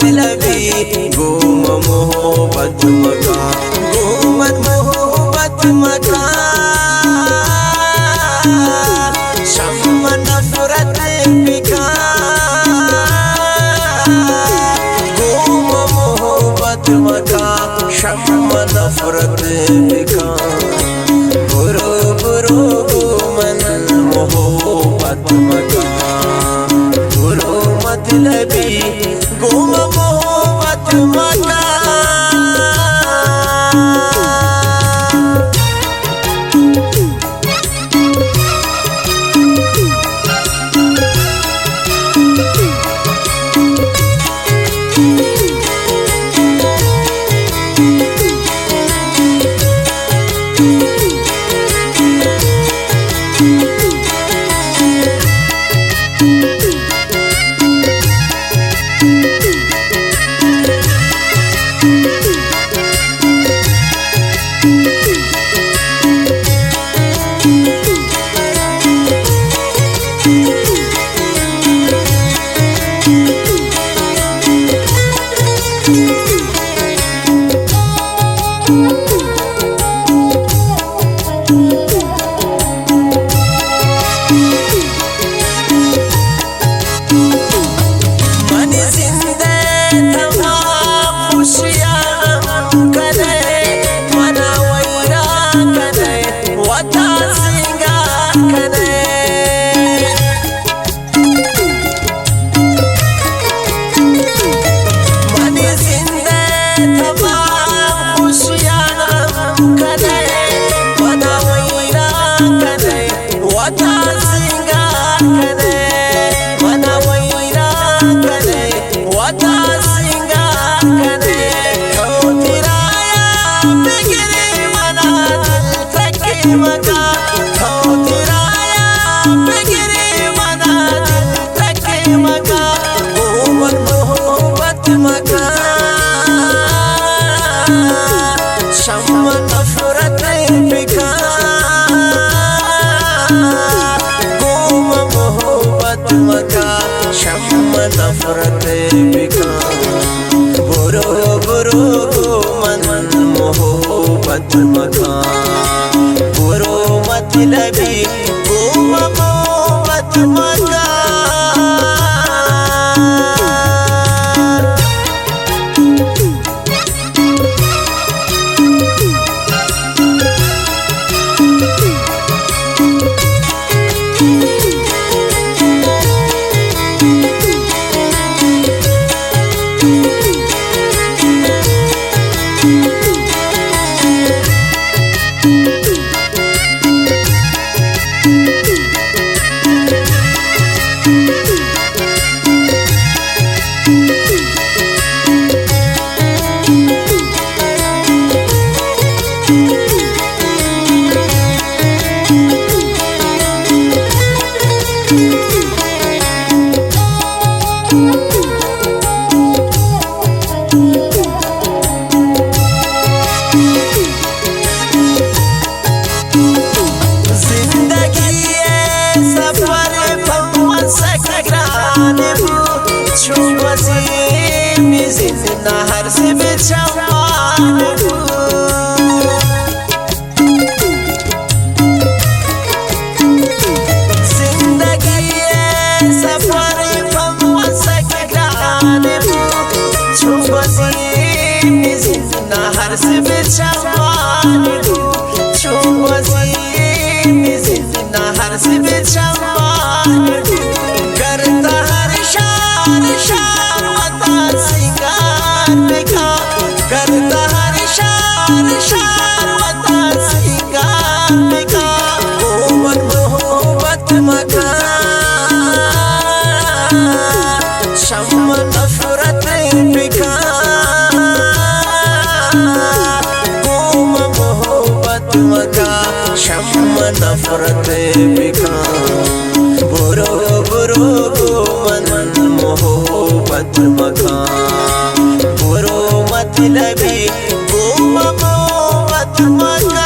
मतलबी घूम मोहब्बत मकान घूमत मोहब्बत मकान शम्म नफरत बिका घूम मोहब्बत मकान शम्म नफरत बिका बुरो बुरो घूमन मोहब्बत मकान बुरो मतलबी घूम मोहब्बत मकान। नफरत बिका बुरो बुरो घूमन मोहब्बत मकान बुरो मतलबी घूम मोहब्बत मकान। नहर से बिछवान जिंदगी सफर नहर से बिछवान नहर से बिछवान करता हर शान शान वता सिंगार बिका करता हर शान शान वता सिंगार बिका घूमन मोहब्बत मकान शम्म नफरत बिका घूम मोहब्बत मकान शम्म नफरत बिका बुरो बुरो घूमन मोहब्बत मकान बुरो मतलबी घूम मोहब्बत मकान।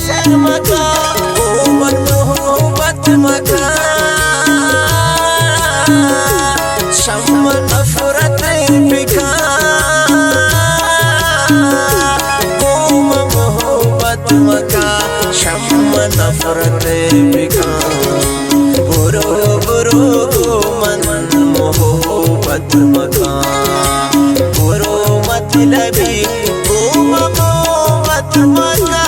मका कोमल मोहब्बत मका शम्म नफरत बिका कोमल मोहब्बत मका शम्म नफरत बिका बुरो बुरो कोमल मोहब्बत मका बुरो मतलबी मोहब्बत मका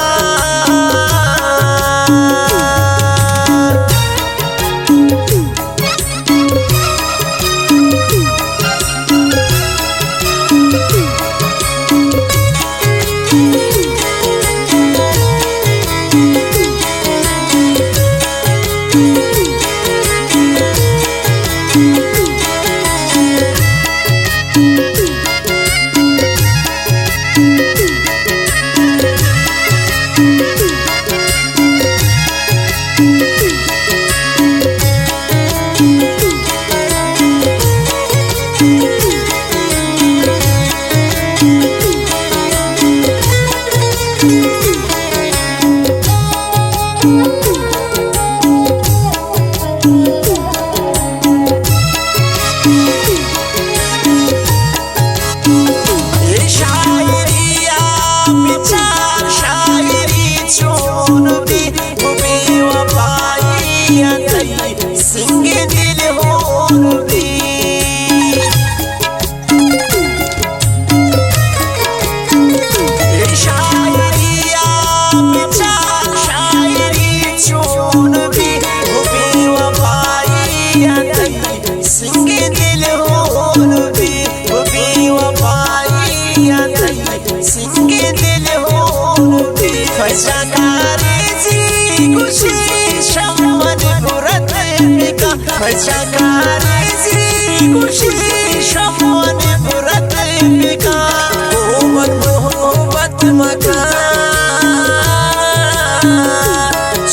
कोमल मोहब्बत मका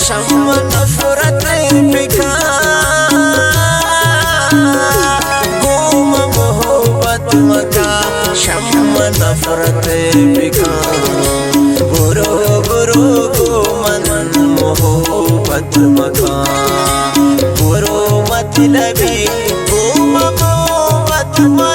शम्म नफरत बिका कोमल मोहब्बत मका शम्म नफरत बिका बुरो बुरो कोमल मोहब्बत मका बुरो मतलबी मोहब्बत मका